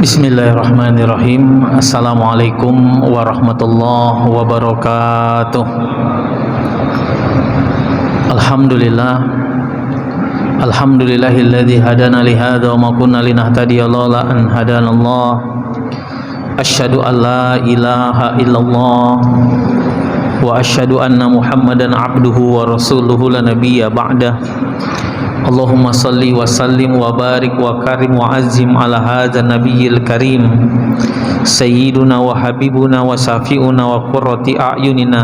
Bismillahirrahmanirrahim. Assalamualaikum warahmatullahi wabarakatuh. Alhamdulillah. Alhamdulillahilladzi hadana li hadza wa ma kunna linahtadiya laula an hadanallah. Asyhadu an la ilaha illallah wa asyhadu anna Muhammadan abduhu wa rasuluhu la nabiyya ba'dah. Allahumma salli wa sallim wa barik wa karim wa azim ala hadza nabiyil karim sayyiduna wa habibuna wa safiuna wa qurrati a'yunina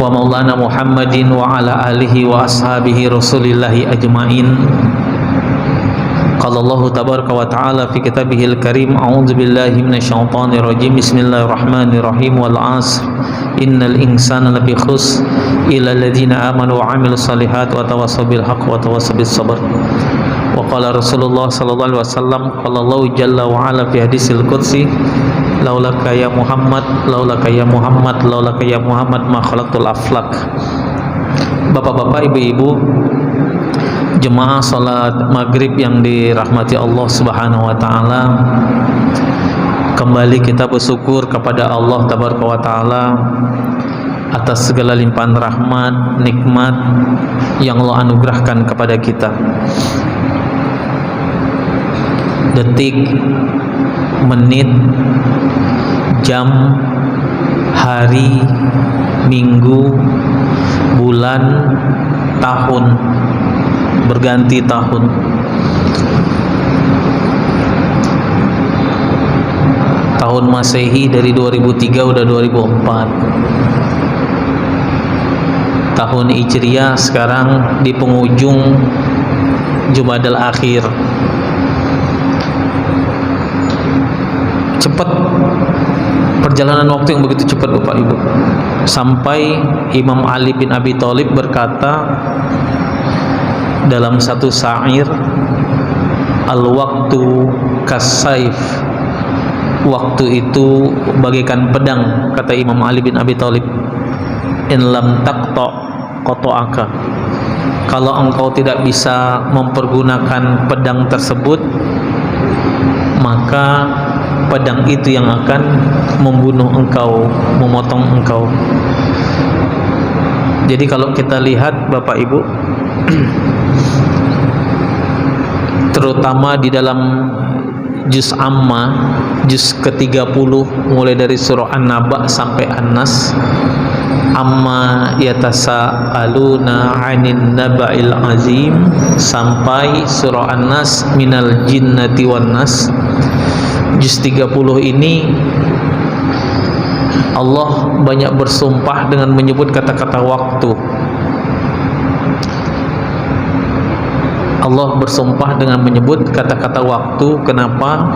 wa maulana Muhammadin wa ala alihi wa ashabihi rasulillahi ajmain. Qala Allah tabaraka wa ta'ala fi kitabihil karim, a'udzu billahi minasyaitonir rajim. Bismillahirrahmanirrahim. Wal 'asr innal insana lafi khusr illa alladziina amanu wa 'amilus shalihaati wa tawassaw bil haqqi wa tawassaw bis sabr. Wa qala Rasulullah sallallahu alaihi wasallam, qala Allah jalla wa 'ala fi hadisil qudsi, laulaka ya Muhammad, laulaka ya Muhammad, laulaka ya Muhammad ma khalaqtul aflak. Bapak-bapak, ibu-ibu, jemaah salat maghrib yang dirahmati Allah Subhanahu wa ta'ala, kembali kita bersyukur kepada Allah Tabaraka wa ta'ala atas segala limpahan rahmat, nikmat yang Allah anugerahkan kepada kita. Detik, menit, jam, hari, minggu, bulan, tahun berganti tahun. Tahun Masehi dari 2003 udah 2004. Tahun Hijriah sekarang di penghujung Jumadal Akhir. Cepat perjalanan waktu yang begitu cepat, Bapak Ibu. Sampai Imam Ali bin Abi Thalib berkata dalam satu syair, al-waktu kas-saif, waktu itu bagaikan pedang, kata Imam Ali bin Abi Thalib. In lam taqta qata'aka, kalau engkau tidak bisa mempergunakan pedang tersebut, maka pedang itu yang akan membunuh engkau, memotong engkau. Jadi kalau kita lihat Bapak Ibu, terutama di dalam juz Amma, juz ke-30, mulai dari surah An-Naba sampai An-Nas, amma yatasaaluna 'anin naba'il azim, sampai surah An-Nas minal jinnati wan nas. Juz 30 ini Allah banyak bersumpah dengan menyebut kata-kata waktu. Allah bersumpah dengan menyebut kata-kata waktu. Kenapa?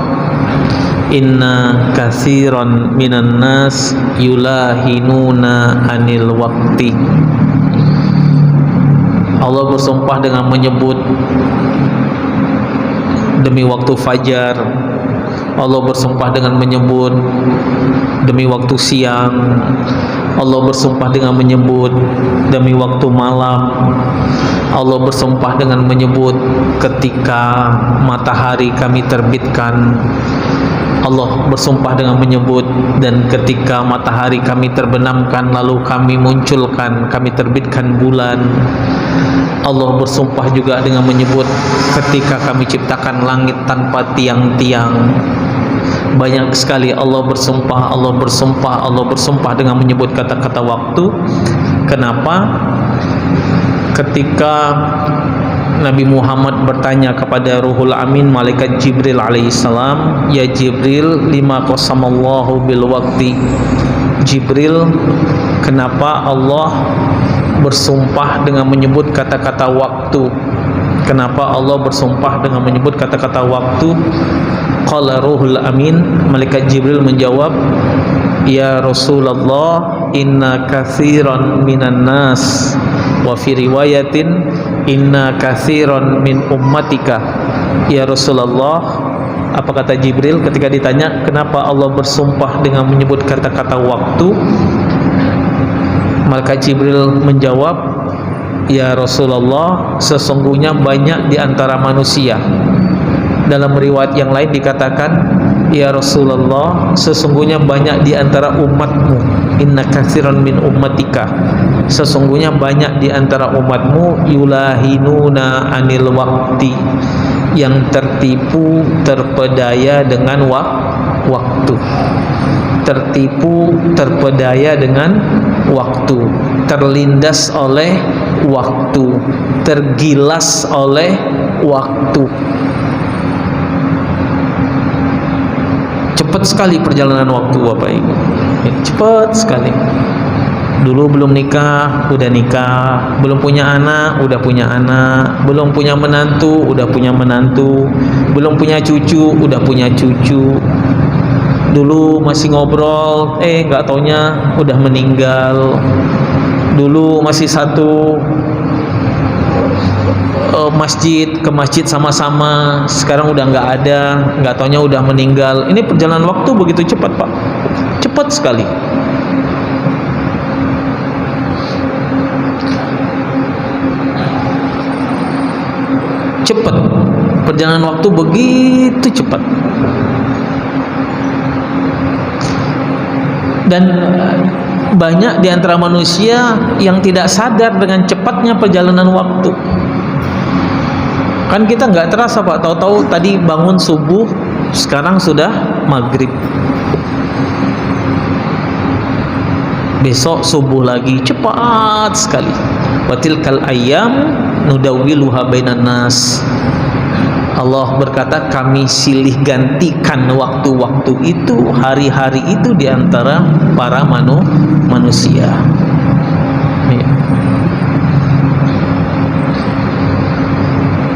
Inna katsiran minan nas yulahinuna anil waqti. Allah bersumpah dengan menyebut demi waktu fajar. Allah bersumpah dengan menyebut demi waktu siang. Allah bersumpah dengan menyebut demi waktu malam. Allah bersumpah dengan menyebut ketika matahari kami terbitkan. Allah bersumpah dengan menyebut dan ketika matahari kami terbenamkan lalu kami munculkan, kami terbitkan bulan. Allah bersumpah juga dengan menyebut ketika kami ciptakan langit tanpa tiang-tiang. Banyak sekali Allah bersumpah, Allah bersumpah, Allah bersumpah dengan menyebut kata-kata waktu. Kenapa? Ketika Nabi Muhammad bertanya kepada Ruhul Amin, malaikat Jibril alaihissalam, ya Jibril, lima qasamallahu bil waqti. Jibril, kenapa Allah bersumpah dengan menyebut kata-kata waktu? Kenapa Allah bersumpah dengan menyebut kata-kata waktu? Qala Ruhul Amin, malaikat Jibril menjawab, ya Rasulullah, inna katsiran minan nas, wa fi riwayatin inna katsiran min ummatika. Ya Rasulullah, apa kata Jibril ketika ditanya kenapa Allah bersumpah dengan menyebut kata-kata waktu? Maka Jibril menjawab, ya Rasulullah, sesungguhnya banyak di antara manusia Dalam riwayat yang lain dikatakan, ya Rasulullah, sesungguhnya banyak di antara umatmu, inna katsiran min ummatika, sesungguhnya banyak di antara umatmu, yulahinuna anil waqti, yang tertipu terpedaya dengan waktu, tertipu terpedaya dengan waktu, terlindas oleh waktu, tergilas oleh waktu. Cepat sekali perjalanan waktu Bapak Ibu, cepat sekali. Dulu belum nikah, udah nikah. Belum punya anak, udah punya anak. Belum punya menantu, udah punya menantu. Belum punya cucu, udah punya cucu. Dulu masih ngobrol, nggak taunya udah meninggal. Dulu masih satu masjid, ke masjid sama-sama, sekarang udah nggak ada, nggak taunya udah meninggal. Ini perjalanan waktu begitu cepat Pak, cepat sekali. Cepat, perjalanan waktu begitu cepat. Dan banyak di antara manusia yang tidak sadar dengan cepatnya perjalanan waktu. Kan kita nggak terasa Pak, tahu-tahu tadi bangun subuh, sekarang sudah maghrib. Besok subuh lagi, cepat sekali. Watilkal ayyam nudawwiluha bainan nas. Allah berkata, kami silih gantikan waktu-waktu itu, hari-hari itu di antara para manusia.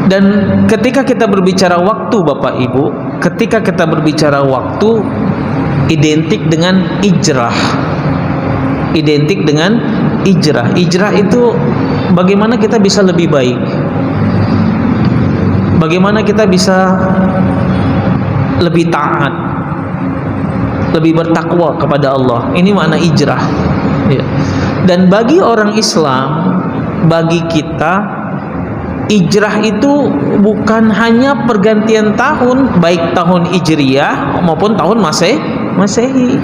Dan ketika kita berbicara waktu Bapak Ibu, ketika kita berbicara waktu, identik dengan ijrah. Identik dengan ijrah. Ijrah itu bagaimana kita bisa lebih baik, bagaimana kita bisa lebih taat, lebih bertakwa kepada Allah. Ini makna ijrah ya. Dan bagi orang Islam, bagi kita, ijrah itu bukan hanya pergantian tahun, baik tahun Hijriyah maupun tahun Masehi.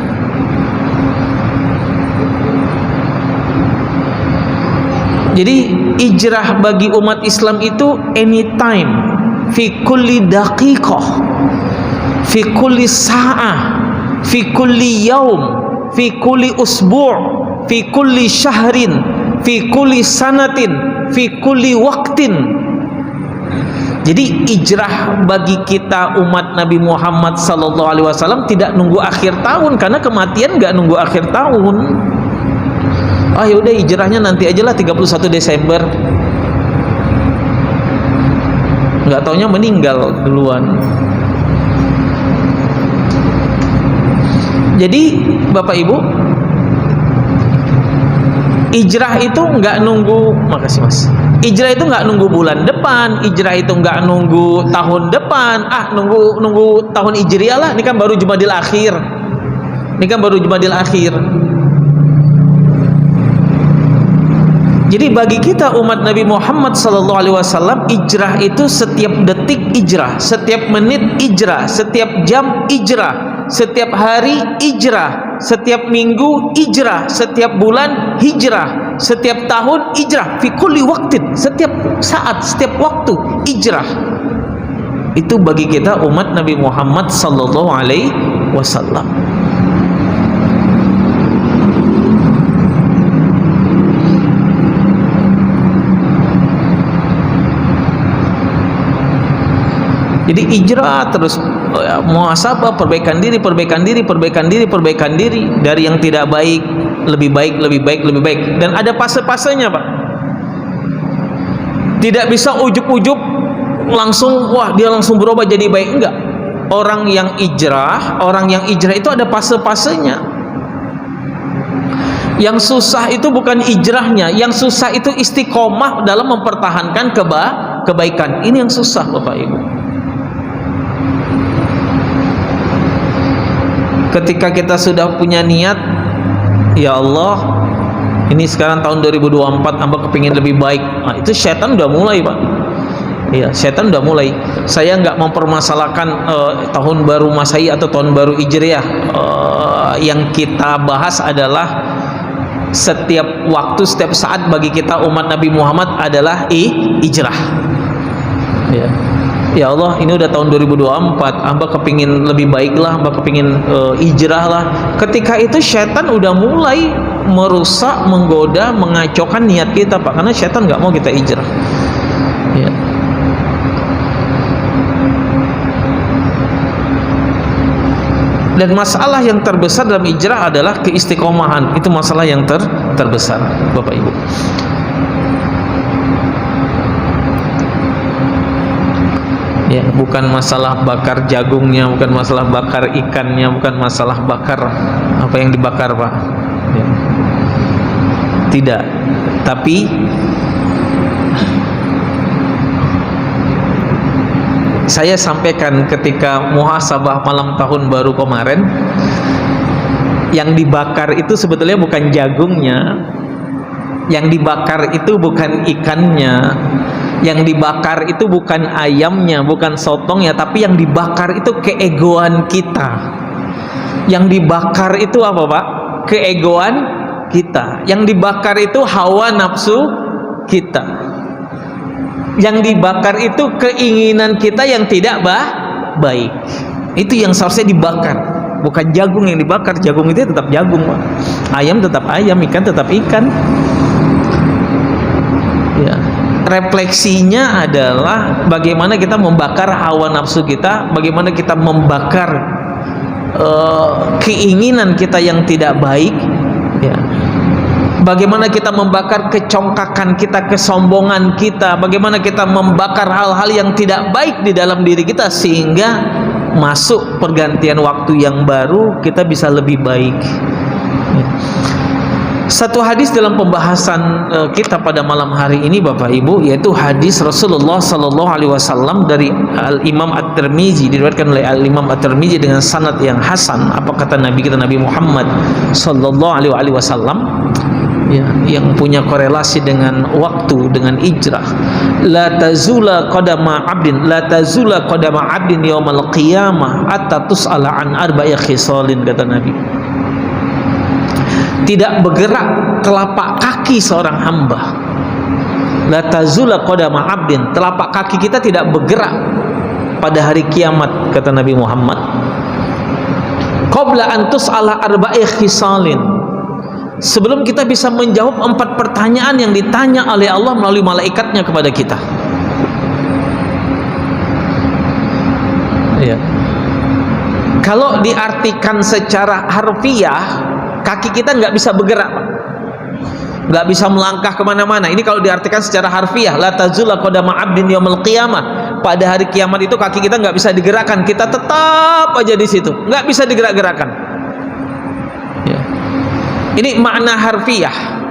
Jadi ijrah bagi umat Islam itu anytime, fi kulli daqiqah, fi kulli sa'ah, fi kulli yaum, fi kulli usbu', fi kulli syahrin, fi kulli sanatin, fi kulli waqtin. Jadi ijrah bagi kita umat Nabi Muhammad sallallahu alaihi wasallam tidak nunggu akhir tahun, karena kematian nggak nunggu akhir tahun. Ah ya udah, hijrahnya nanti aja lah 31 Desember. Nggak taunya meninggal duluan. Jadi Bapak Ibu, ijrah itu nggak nunggu, makasih Mas. Ijrah itu nggak nunggu bulan depan, ijrah itu nggak nunggu tahun depan. Nunggu tahun Hijriah lah. Ini kan baru Jumadil Akhir. Ini kan baru Jumadil Akhir. Jadi bagi kita umat Nabi Muhammad SAW, ijrah itu setiap detik ijrah, setiap menit ijrah, setiap jam ijrah, setiap hari ijrah, setiap minggu ijrah, setiap bulan hijrah, setiap tahun ijrah, fi kulli waqtin, setiap saat, setiap waktu ijrah. Itu bagi kita umat Nabi Muhammad SAW. Jadi ijrah terus, muhasabah, perbaikan diri, perbaikan diri, perbaikan diri, perbaikan diri dari yang tidak baik, lebih baik, lebih baik, lebih baik. Dan ada fase-fasenya Pak. Tidak bisa ujuk-ujuk langsung, wah dia langsung berubah jadi baik, enggak. Orang yang ijrah itu ada fase-fasenya. Yang susah itu bukan ijrahnya, yang susah itu istiqomah dalam mempertahankan kebaikan. Ini yang susah Bapak Ibu. Ketika kita sudah punya niat, ya Allah, ini sekarang tahun 2024, hamba kepingin lebih baik. Nah, itu setan udah mulai Pak. Ya, setan udah mulai. Saya nggak mempermasalahkan tahun baru Masehi atau tahun baru Hijriah. Yang kita bahas adalah setiap waktu, setiap saat bagi kita umat Nabi Muhammad adalah hijrah. Ya. Ya Allah, ini udah tahun 2024, hamba kepingin lebih baik lah, hamba kepingin hijrah lah. Ketika itu setan udah mulai merusak, menggoda, mengacaukan niat kita, Pak, karena setan nggak mau kita hijrah. Ya. Dan masalah yang terbesar dalam hijrah adalah keistiqomahan. Itu masalah yang terbesar, Bapak Ibu. Ya, bukan masalah bakar jagungnya, bukan masalah bakar ikannya, bukan masalah bakar apa yang dibakar, Pak. Ya. Tidak. Tapi saya sampaikan ketika muhasabah malam tahun baru kemarin, yang dibakar itu sebetulnya bukan jagungnya, yang dibakar itu bukan ikannya, yang dibakar itu bukan ayamnya, bukan sotongnya, tapi yang dibakar itu keegoan kita. Yang dibakar itu apa, Pak? Keegoan kita. Yang dibakar itu hawa nafsu kita. Yang dibakar itu keinginan kita yang tidak baik. Itu yang seharusnya dibakar, bukan jagung yang dibakar. Jagung itu tetap jagung, Pak. Ayam tetap ayam, ikan tetap ikan. Ya. Refleksinya adalah bagaimana kita membakar hawa nafsu kita, bagaimana kita membakar keinginan kita yang tidak baik, ya. Bagaimana kita membakar kecongkakan kita, kesombongan kita, bagaimana kita membakar hal-hal yang tidak baik di dalam diri kita, sehingga masuk pergantian waktu yang baru kita bisa lebih baik. Ya. Satu hadis dalam pembahasan kita pada malam hari ini, Bapak Ibu, yaitu hadis Rasulullah Sallallahu Alaihi Wasallam dari Al Imam At-Tirmizi, diriwayatkan oleh Al Imam At-Tirmizi dengan sanad yang hasan. Apa kata Nabi kita, Nabi Muhammad Sallallahu Alaihi Wasallam, ya, yang punya korelasi dengan waktu, dengan hijrah. La tazula qadama 'abdin, la tazula qadama 'abdin yaumal qiyamah hatta tus'ala an arba'i khisalin, kata Nabi. Tidak bergerak telapak kaki seorang hamba. La tazula qadama 'abdin, telapak kaki kita tidak bergerak pada hari kiamat, kata Nabi Muhammad, qabla an tus'ala arba'i khisalin, sebelum kita bisa menjawab 4 pertanyaan yang ditanya oleh Allah melalui malaikatnya kepada kita. Ya. Kalau diartikan secara harfiah, kaki kita nggak bisa bergerak, Pak. Nggak bisa melangkah kemana-mana. Ini kalau diartikan secara harfiah, la tazula qadama 'abdin yaumil qiyamah, pada hari kiamat itu kaki kita nggak bisa digerakkan, kita tetap aja di situ, nggak bisa digerak-gerakkan. Ya. Ini makna harfiah.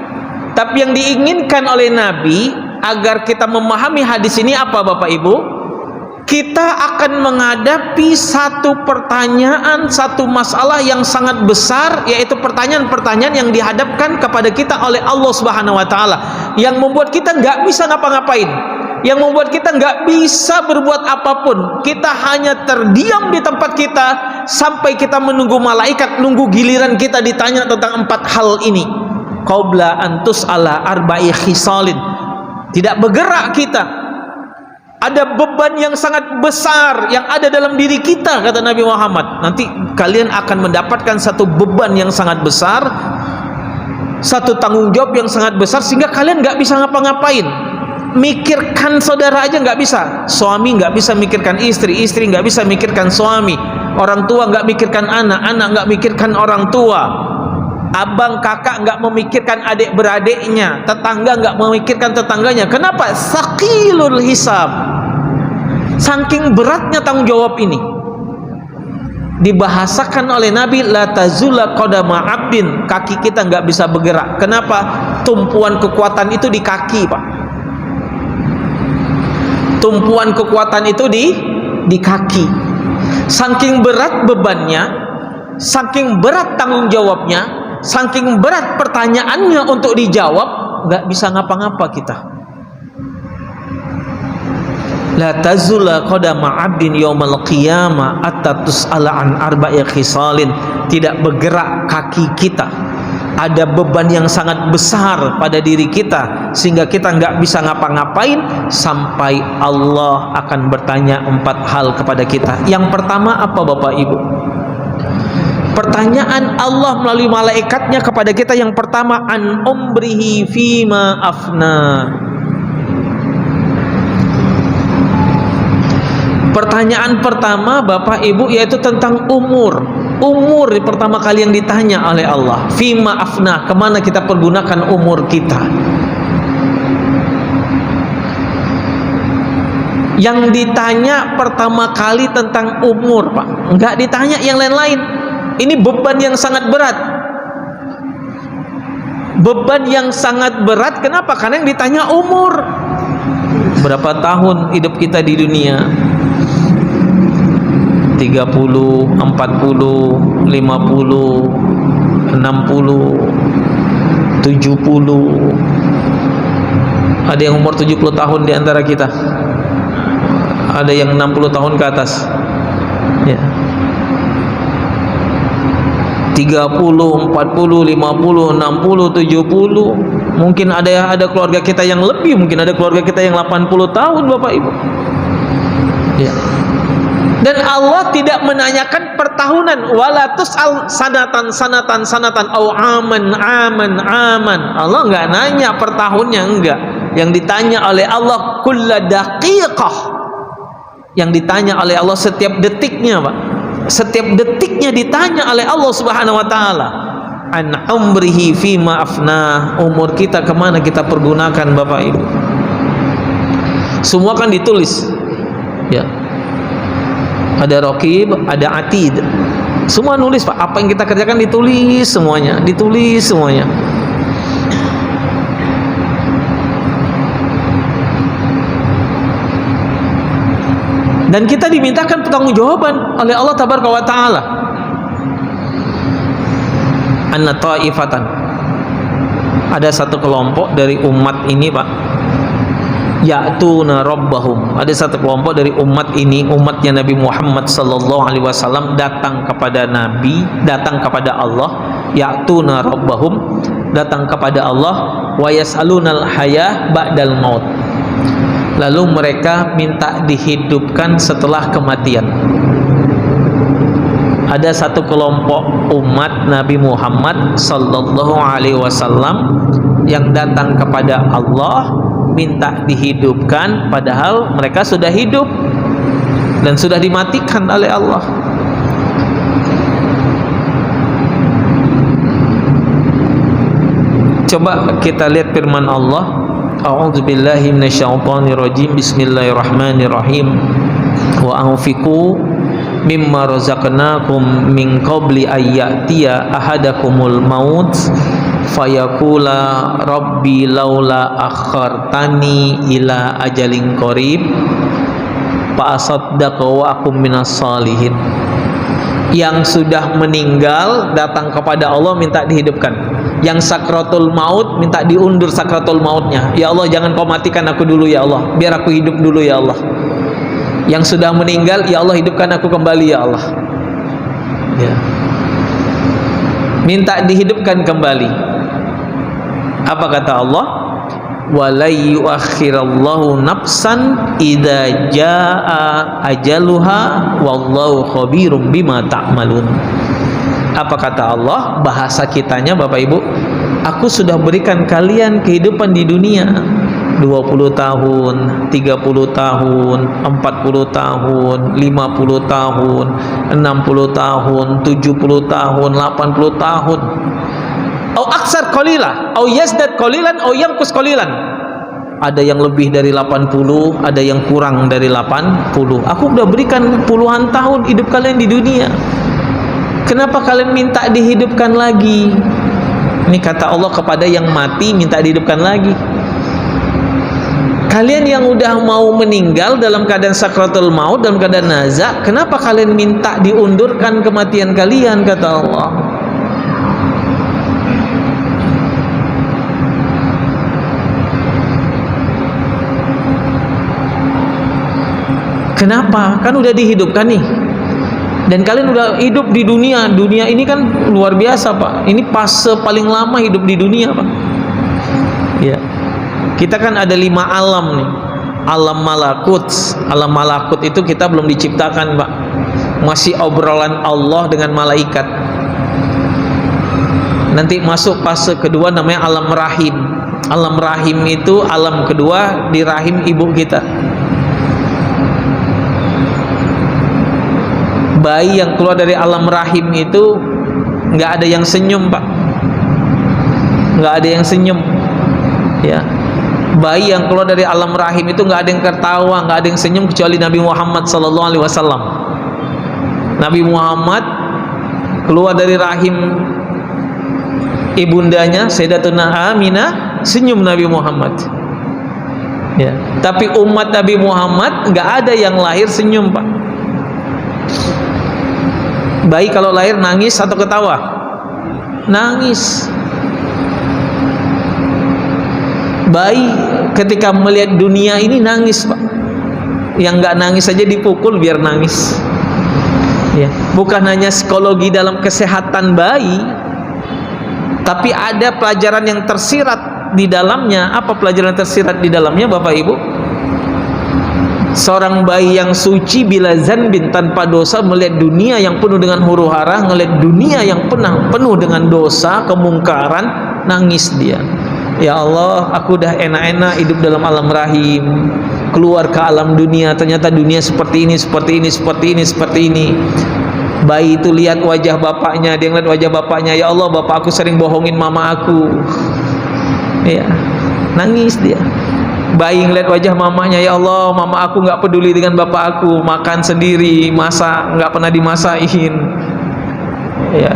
Tapi yang diinginkan oleh Nabi agar kita memahami hadis ini apa, Bapak Ibu? Kita akan menghadapi satu pertanyaan, satu masalah yang sangat besar, yaitu pertanyaan-pertanyaan yang dihadapkan kepada kita oleh Allah Subhanahu wa Ta'ala, yang membuat kita nggak bisa ngapa-ngapain, yang membuat kita nggak bisa berbuat apapun. Kita hanya terdiam di tempat kita sampai kita menunggu malaikat, nunggu giliran kita ditanya tentang 4 hal ini. Qabla antus ala arba'i khisalin, tidak bergerak kita. Ada beban yang sangat besar yang ada dalam diri kita, kata Nabi Muhammad. Nanti kalian akan mendapatkan satu beban yang sangat besar, satu tanggung jawab yang sangat besar, sehingga kalian nggak bisa ngapa-ngapain. Mikirkan saudara aja nggak bisa, suami nggak bisa mikirkan istri, istri nggak bisa mikirkan suami, orang tua nggak mikirkan anak, anak nggak mikirkan orang tua, abang kakak nggak memikirkan adik beradiknya, tetangga nggak memikirkan tetangganya. Kenapa? Saqilul hisab. Saking beratnya tanggung jawab ini, dibahasakan oleh Nabi, la tazula qadama 'abdin, kaki kita nggak bisa bergerak. Kenapa? Tumpuan kekuatan itu di kaki, Pak. Tumpuan kekuatan itu di kaki. Saking berat bebannya, saking berat tanggung jawabnya, saking berat pertanyaannya untuk dijawab, nggak bisa ngapa-ngapa kita. la tazula qadama 'abdin yaumal qiyamah hatta tus'ala an arba'i khisalin. Tidak bergerak kaki kita, ada beban yang sangat besar pada diri kita sehingga kita nggak bisa ngapa-ngapain sampai Allah akan bertanya 4 hal kepada kita. Yang pertama apa Bapak Ibu? Pertanyaan Allah melalui malaikatnya kepada kita yang pertama, an umrihi fima afna. Pertanyaan pertama Bapak Ibu yaitu tentang umur. Umur pertama kali yang ditanya oleh Allah. Fima afna, kemana kita pergunakan umur kita. Yang ditanya pertama kali tentang umur, Pak. Enggak ditanya yang lain-lain. Ini beban yang sangat berat. Beban yang sangat berat, kenapa? Karena yang ditanya umur. Berapa tahun hidup kita di dunia? 30, 40, 50, 60, 70. Ada yang umur 70 tahun di antara kita. Ada yang 60 tahun ke atas. Ya. 30, 40, 50, 60, 70. Mungkin ada keluarga kita yang lebih, mungkin ada keluarga kita yang 80 tahun Bapak Ibu. Ya. Dan Allah tidak menanyakan pertahunan, wala tus'al sanatan au aman. Allah enggak nanya per tahunnya, enggak. Yang ditanya oleh Allah kulla daqiqah. Yang ditanya oleh Allah setiap detiknya, Pak. Setiap detiknya ditanya oleh Allah Subhanahu wa taala. An umrihi fima afna, umur kita kemana kita pergunakan Bapak Ibu. Semua kan ditulis. Ya. Ada raqib, ada atid. Semua nulis Pak, apa yang kita kerjakan ditulis semuanya, ditulis semuanya. Dan kita dimintakan pertanggungjawaban oleh Allah Tabaraka wa taala. Anna ta'ifatan. Ada satu kelompok dari umat ini, Pak. Ya'tuna rabbahum. Ada satu kelompok dari umat ini, umatnya Nabi Muhammad sallallahu alaihi wasallam datang kepada Nabi, datang kepada Allah. Ya'tuna rabbahum, datang kepada Allah, wa yas'alunal hayah ba'dal maut. Lalu mereka minta dihidupkan setelah kematian. Ada satu kelompok umat Nabi Muhammad sallallahu alaihi wasallam yang datang kepada Allah minta dihidupkan, padahal mereka sudah hidup dan sudah dimatikan oleh Allah. Coba kita lihat firman Allah. A'udzubillahi minasyaitonirrajim. Bismillahirrahmanirrahim. Wa anfiqu mimma razaqnakum min qabli ayyatiya ahadakumul maut fayaqula rabbi laula akhartani ila ajalin qarib fa asaddaqa wa akum minas salihin. Yang sudah meninggal datang kepada Allah minta dihidupkan. Yang sakratul maut minta diundur sakratul mautnya. Ya Allah, jangan kau matikan aku dulu ya Allah, biar aku hidup dulu ya Allah. Yang sudah meninggal, ya Allah hidupkan aku kembali ya Allah. Ya. Minta dihidupkan kembali. Apa kata Allah? Wala yuakhirallahu nafsan idza jaa ajaluha wallahu khabirum bima ta'malun. Apa kata Allah? Bahasa kitanya Bapak Ibu, aku sudah berikan kalian kehidupan di dunia 20 tahun, 30 tahun, 40 tahun, 50 tahun, 60 tahun, 70 tahun, 80 tahun. Au aksar qalilah, au yazdad qalilan, au yanqus qalilan. Ada yang lebih dari 80, ada yang kurang dari 80. Aku sudah berikan puluhan tahun hidup kalian di dunia. Kenapa kalian minta dihidupkan lagi? Ini kata Allah kepada yang mati minta dihidupkan lagi. Kalian yang udah mau meninggal dalam keadaan sakratul maut, dalam keadaan nazak, kenapa kalian minta diundurkan kematian kalian, kata Allah. Kenapa? Kan udah dihidupkan nih. Dan kalian udah hidup di dunia. Dunia ini kan luar biasa, Pak. Ini fase paling lama hidup di dunia, Pak. Ya. Kita kan ada 5 alam nih. Alam malakut. Alam malakut itu kita belum diciptakan, Pak. Masih obrolan Allah dengan malaikat. Nanti masuk fase kedua namanya alam rahim. Alam rahim itu alam kedua di rahim ibu kita. Bayi yang keluar dari alam rahim itu nggak ada yang senyum, Pak. Nggak ada yang senyum, ya. Bayi yang keluar dari alam rahim itu nggak ada yang tertawa, nggak ada yang senyum kecuali Nabi Muhammad SAW. Nabi Muhammad keluar dari rahim ibundanya Sayyidatuna Aminah, senyum Nabi Muhammad. Ya. Tapi umat Nabi Muhammad nggak ada yang lahir senyum, Pak. Bayi kalau lahir nangis atau ketawa? Nangis. Bayi ketika melihat dunia ini nangis, Pak. Yang nggak nangis saja dipukul biar nangis. Ya, bukan hanya psikologi dalam kesehatan bayi, tapi ada pelajaran yang tersirat di dalamnya. Apa pelajaran tersirat di dalamnya, Bapak Ibu? Seorang bayi yang suci bila zanbin, tanpa dosa, melihat dunia yang penuh dengan huru hara, melihat dunia yang penuh dengan dosa, kemungkaran, nangis dia. Ya Allah, aku dah enak-enak hidup dalam alam rahim, keluar ke alam dunia, ternyata dunia seperti ini, seperti ini, seperti ini, seperti ini. Bayi itu lihat wajah bapaknya, dia lihat wajah bapaknya. Ya Allah, bapak aku sering bohongin mama aku. Ya, nangis dia. Bayi ngeliat wajah mamanya, ya Allah, mama aku nggak peduli dengan bapak aku, makan sendiri, masak nggak pernah dimasakin. Ya,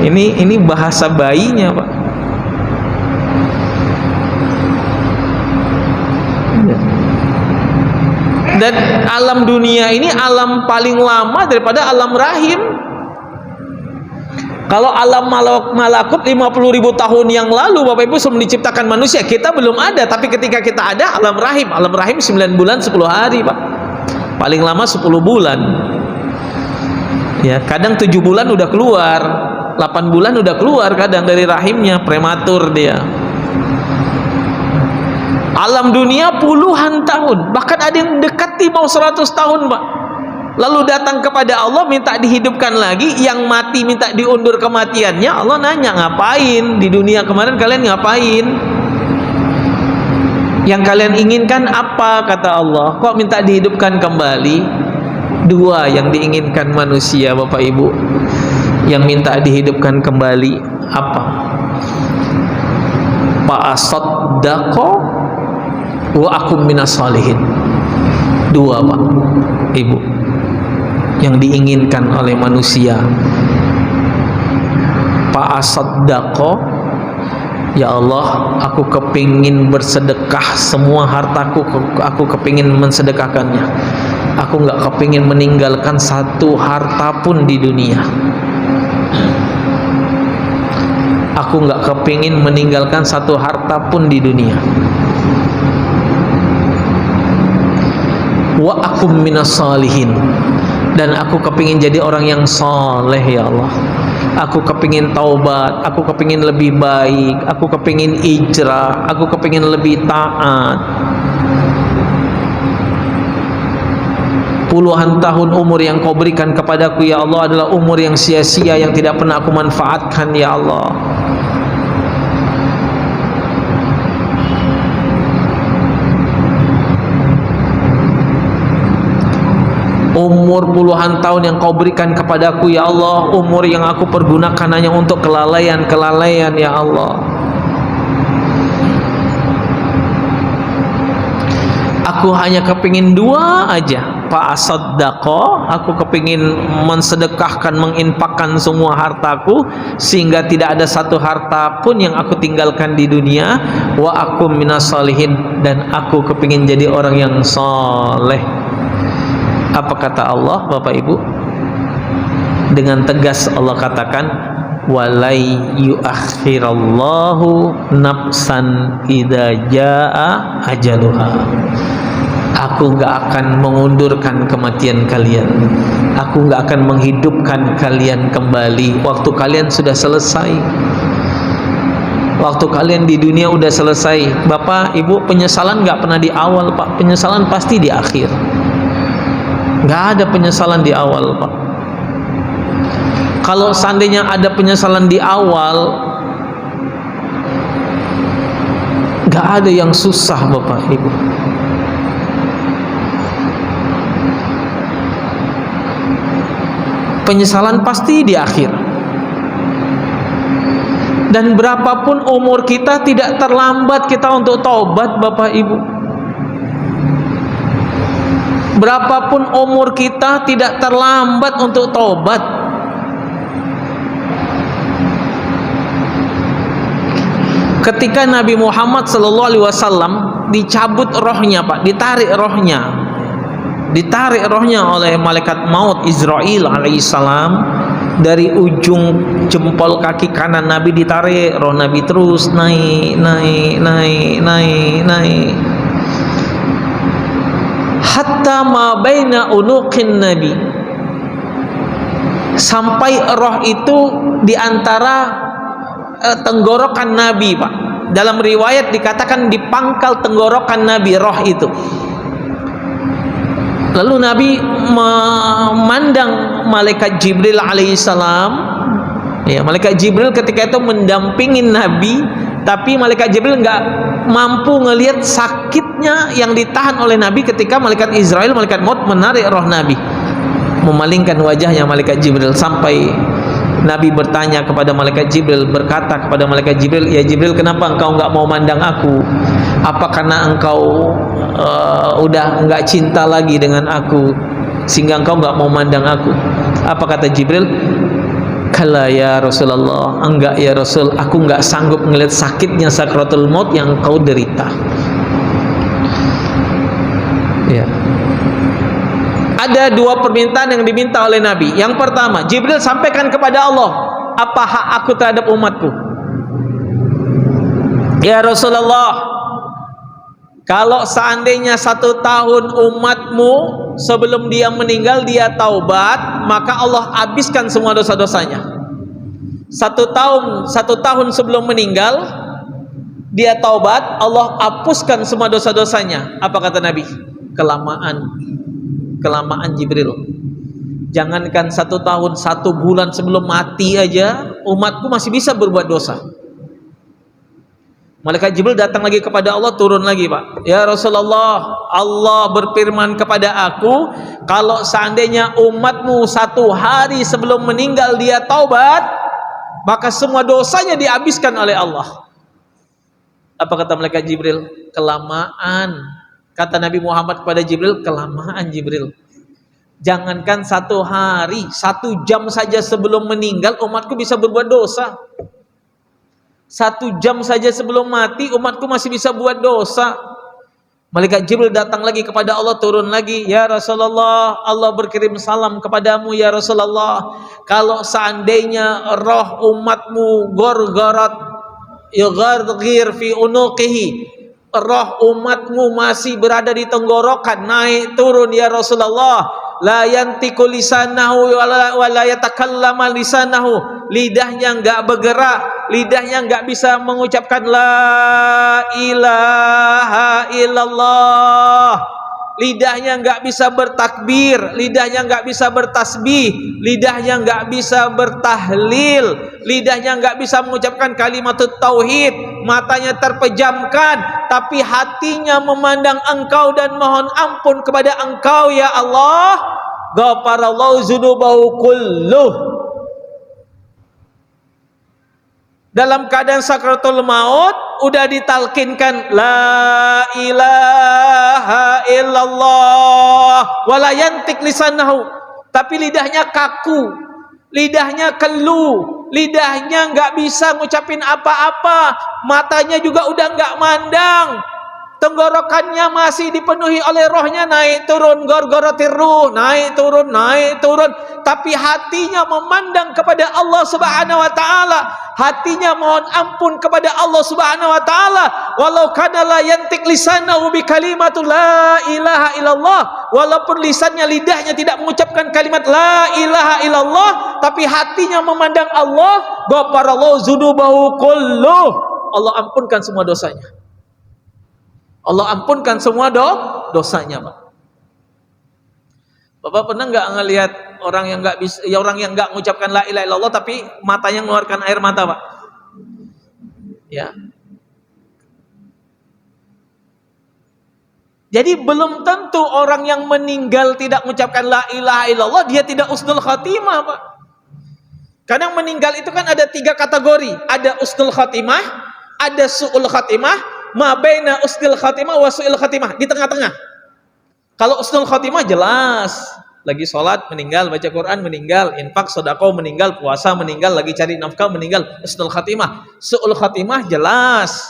ini bahasa bayinya, Pak. Dan alam dunia ini alam paling lama daripada alam rahim. Kalau alam malakut 50.000 tahun yang lalu, Bapak Ibu, sebelum diciptakan manusia, kita belum ada. Tapi ketika kita ada, alam rahim 9 bulan 10 hari, Pak. Paling lama 10 bulan. Ya, kadang 7 bulan udah keluar, 8 bulan udah keluar kadang dari rahimnya, prematur dia. Alam dunia puluhan tahun, bahkan ada yang dekati mau 100 tahun, Pak. Lalu datang kepada Allah minta dihidupkan lagi, yang mati minta diundur kematiannya. Allah nanya, ngapain di dunia kemarin, kalian ngapain? Yang kalian inginkan apa? Kata Allah. Kok minta dihidupkan kembali? 2 yang diinginkan manusia, Bapak Ibu, yang minta dihidupkan kembali apa? Fa'asaddaqa wa akum minas salihin. 2, Pak Ibu, yang diinginkan oleh manusia. Fa'asaddaqa, ya Allah, aku kepingin bersedekah semua hartaku, aku kepingin mensedekahkannya. Aku nggak kepingin meninggalkan satu harta pun di dunia. Aku nggak kepingin meninggalkan satu harta pun di dunia. Wa akum minas salihin, dan aku kepingin jadi orang yang soleh, ya Allah. Aku kepingin taubat, aku kepingin lebih baik, aku kepingin hijrah, aku kepingin lebih taat. Puluhan tahun umur yang kau berikan kepadaku, ya Allah, adalah umur yang sia-sia, yang tidak pernah aku manfaatkan, ya Allah. Umur puluhan tahun yang kau berikan kepadaku, ya Allah, umur yang aku pergunakan hanya untuk kelalaian-kelalaian, ya Allah. Aku hanya kepingin 2 aja. Fa'asaddaqa, aku kepingin mensedekahkan, menginfakkan semua hartaku, sehingga tidak ada satu harta pun yang aku tinggalkan di dunia. Wa akum minas salihin, dan aku kepingin jadi orang yang soleh. Apa kata Allah, Bapak Ibu? Dengan tegas Allah katakan, walai yuakhirallahu nafsan idza jaa ajaluha. Aku gak akan mengundurkan kematian kalian. Aku gak akan menghidupkan kalian kembali waktu kalian sudah selesai. Waktu kalian di dunia udah selesai. Bapak, ibu, penyesalan gak pernah di awal, Pak. Penyesalan pasti di akhir. Gak ada penyesalan di awal, Pak. Kalau seandainya ada penyesalan di awal, gak ada yang susah, Bapak, ibu. Penyesalan pasti di akhir. Dan berapapun umur kita, tidak terlambat kita untuk taubat, Bapak Ibu. Berapapun umur kita, tidak terlambat untuk taubat. Ketika Nabi Muhammad SAW dicabut rohnya, Pak, ditarik rohnya oleh malaikat maut Israel alaihissalam, dari ujung jempol kaki kanan Nabi ditarik, roh Nabi terus naik hatta ma baina unuqin Nabi, sampai roh itu di antara tenggorokan Nabi, Pak. Dalam riwayat dikatakan di pangkal tenggorokan Nabi roh itu. Lalu Nabi memandang malaikat Jibril alaihissalam. Ya, malaikat Jibril ketika itu mendampingi Nabi, tapi malaikat Jibril nggak mampu ngelihat sakitnya yang ditahan oleh Nabi ketika malaikat Israel, malaikat maut, menarik roh Nabi, memalingkan wajahnya malaikat Jibril, sampai Nabi bertanya kepada malaikat Jibril, berkata kepada malaikat Jibril, "Ya Jibril, kenapa engkau nggak mau mandang aku? Apa karena engkau udah nggak cinta lagi dengan aku sehingga engkau nggak mau mandang aku?" Apa kata Jibril? "Kala ya Rasulullah, enggak ya Rasul, aku nggak sanggup melihat sakitnya sakratul maut yang engkau derita." Ya. Ada dua permintaan yang diminta oleh Nabi. Yang pertama, Jibril sampaikan kepada Allah, apa hak aku terhadap umatku? Ya Rasulullah, kalau seandainya 1 tahun umatmu sebelum dia meninggal dia taubat, maka Allah habiskan semua dosa-dosanya. 1 tahun sebelum meninggal dia taubat, Allah hapuskan semua dosa-dosanya. Apa kata Nabi? Kelamaan Jibril. Jangankan 1 tahun, 1 bulan sebelum mati aja umatku masih bisa berbuat dosa. Malaikat Jibril datang lagi kepada Allah, turun lagi, Pak. Ya Rasulullah, Allah berfirman kepada aku, kalau seandainya umatmu 1 hari sebelum meninggal dia taubat, maka semua dosanya dihabiskan oleh Allah. Apa kata malaikat Jibril? Kelamaan. Kata Nabi Muhammad kepada Jibril, kelamaan Jibril. Jangankan 1 hari, 1 jam saja sebelum meninggal umatku bisa berbuat dosa. 1 jam saja sebelum mati umatku masih bisa buat dosa. Malaikat Jibril datang lagi kepada Allah, turun lagi. Ya Rasulullah, Allah berkirim salam kepadamu ya Rasulullah. Kalau seandainya roh umatmu gorgorat yugharghir fi unuqihi, roh umatmu masih berada di tenggorokan, naik turun ya Rasulullah, la yantiqu lisanahu wa la yatakallama lisanahu, lidahnya enggak bergerak, lidahnya enggak bisa mengucapkan la ilaha illallah, lidahnya enggak bisa bertakbir, lidahnya enggak bisa bertasbih, lidahnya enggak bisa bertahlil, lidahnya enggak bisa mengucapkan kalimat tauhid, matanya terpejamkan, tapi hatinya memandang Engkau dan mohon ampun kepada Engkau ya Allah. Ghafarallahu dzunubahu kulluh. Dalam keadaan sakratul maut udah ditalkinkan la ilaha illallah wala yantik lisanahu, tapi lidahnya kaku, lidahnya kelu, lidahnya nggak bisa ngucapin apa-apa, matanya juga udah nggak mandang. tenggorokannya masih dipenuhi oleh rohnya, naik turun, gorgorotir ruh, naik turun, tapi hatinya memandang kepada Allah Subhanahu wa taala, hatinya mohon ampun kepada Allah Subhanahu wa taala. Walau kana la yantik lisanahu bi kalimatul la ilaha illallah, walaupun lisannya, lidahnya tidak mengucapkan kalimat la ilaha illallah, tapi hatinya memandang Allah, ghafarallahu dzunubahu kulluh, Allah ampunkan semua dosanya. Allah ampunkan semua dosanya, Pak. Bapak pernah nggak ngelihat orang yang nggak bisa, ya orang yang nggak mengucapkan la ilaha illallah tapi matanya mengeluarkan air mata, Pak? Ya. Jadi belum tentu orang yang meninggal tidak mengucapkan la ilaha illallah dia tidak husnul khatimah, Pak. Kadang meninggal itu kan ada 3 kategori, ada husnul khatimah, ada su'ul khatimah, ma baina usnul khatimah wa su'il khatimah, di tengah-tengah. Kalau usnul khatimah jelas, lagi sholat meninggal, baca Quran meninggal, infak sedekah meninggal, puasa meninggal, lagi cari nafkah meninggal, usnul khatimah. Su'ul khatimah jelas,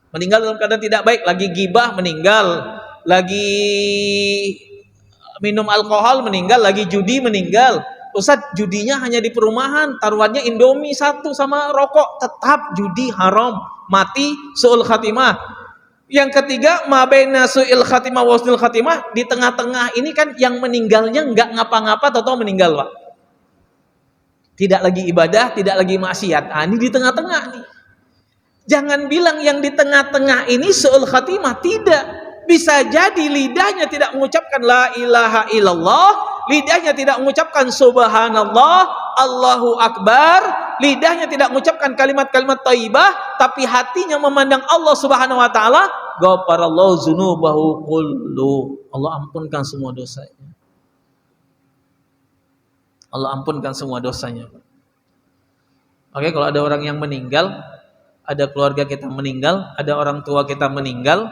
meninggal dalam keadaan tidak baik, lagi gibah meninggal, lagi minum alkohol meninggal, lagi judi meninggal. Ustaz, judinya hanya di perumahan, taruhannya Indomie 1 sama rokok, tetap judi haram, mati su'ul khatimah. Yang ketiga, ma baina su'il khatimah wa husnul khatimah, di tengah-tengah ini kan yang meninggalnya enggak ngapa-ngapa atau meninggal, Pak. Tidak lagi ibadah, tidak lagi maksiat. Ini di tengah-tengah nih. Jangan bilang yang di tengah-tengah ini su'ul khatimah, tidak. Bisa jadi lidahnya tidak mengucapkan la ilaha illallah, lidahnya tidak mengucapkan subhanallah, Allahu akbar, lidahnya tidak mengucapkan kalimat-kalimat thayyibah, tapi hatinya memandang Allah Subhanahu wa taala, ghafarallahu dzunubahu kullu, Allah ampunkan semua dosanya. Allah ampunkan semua dosanya. Oke, kalau ada orang yang meninggal, ada keluarga kita meninggal, ada orang tua kita meninggal,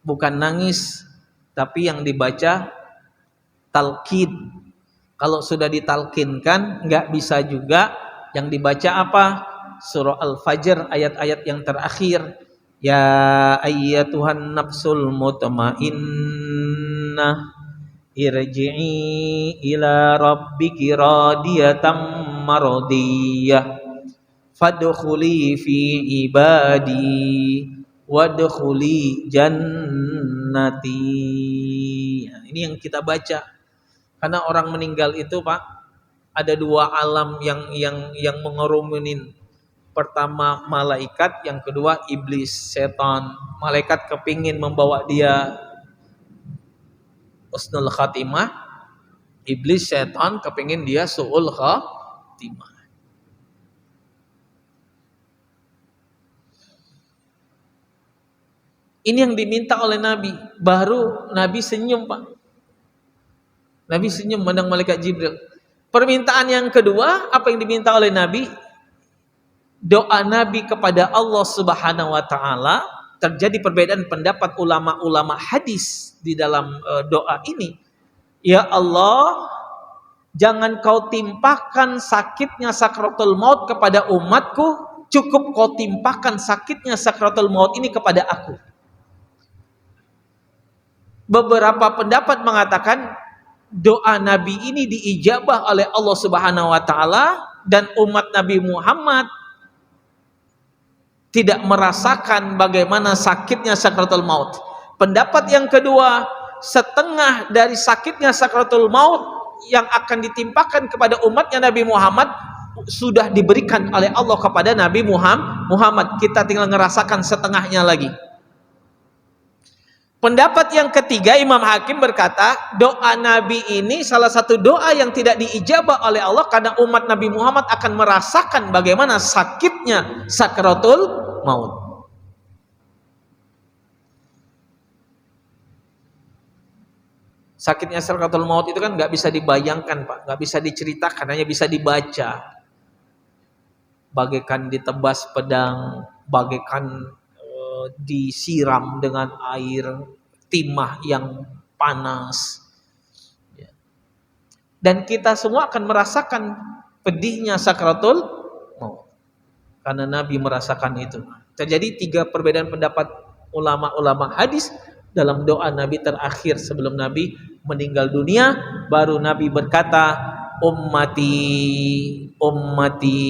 bukan nangis, tapi yang dibaca talqin. Kalau sudah ditalkinkan, nggak bisa juga. Yang dibaca apa? Surah Al-Fajr, ayat-ayat yang terakhir. Ya ayyatuhan nafsul mutmainnah, irji'i ila rabbiki radiyatan mardiyah, fadkhuli fi ibadi wadkhuli jannati. Ini yang kita baca. Karena orang meninggal itu, Pak, ada 2 alam yang mengerumunin. Pertama malaikat, yang kedua iblis, setan. Malaikat kepingin membawa dia husnul khatimah, iblis setan kepingin dia su'ul khatimah. Ini yang diminta oleh Nabi. Baru Nabi senyum, Pak. Nabi senyum memandang malaikat Jibril. Permintaan yang kedua, apa yang diminta oleh Nabi? Doa Nabi kepada Allah Subhanahu wa taala. Terjadi perbedaan pendapat ulama-ulama hadis di dalam doa ini. Ya Allah, jangan kau timpakan sakitnya sakratul maut kepada umatku, cukup kau timpakan sakitnya sakratul maut ini kepada aku. Beberapa pendapat mengatakan doa Nabi ini diijabah oleh Allah Subhanahu wa taala dan umat Nabi Muhammad tidak merasakan bagaimana sakitnya sakratul maut. Pendapat yang kedua, setengah dari sakitnya sakratul maut yang akan ditimpakan kepada umatnya Nabi Muhammad sudah diberikan oleh Allah kepada Nabi Muhammad. Kita tinggal ngerasakan setengahnya lagi. Pendapat yang ketiga, Imam Hakim berkata, doa Nabi ini salah satu doa yang tidak diijabah oleh Allah karena umat Nabi Muhammad akan merasakan bagaimana sakitnya sakratul maut. Sakitnya sakratul maut itu kan nggak bisa dibayangkan, Pak, nggak bisa diceritakan, hanya bisa dibaca. Bagaikan ditebas pedang, bagaikan disiram dengan air timah yang panas. Dan kita semua akan merasakan pedihnya sakratul maut karena Nabi merasakan itu. Terjadi 3 perbedaan pendapat ulama-ulama hadis dalam doa Nabi terakhir sebelum Nabi meninggal dunia, baru Nabi berkata, ummati ummati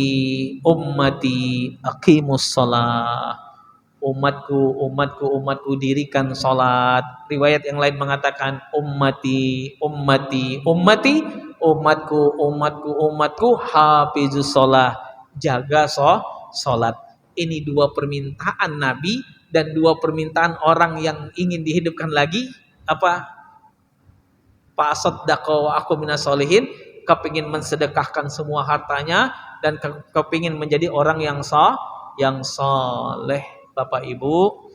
ummati aqimus shalah. Umatku, umatku, umatku, dirikan salat. Riwayat yang lain mengatakan ummati, ummati, ummati, umatku, umatku, umatku, hafizus shalah, jaga salat. Ini dua permintaan Nabi dan dua permintaan orang yang ingin dihidupkan lagi. Apa? Fa'asaddaqa wa aku minas sholihin, kepingin mensedekahkan semua hartanya dan kepingin menjadi orang yang soleh. Bapak Ibu,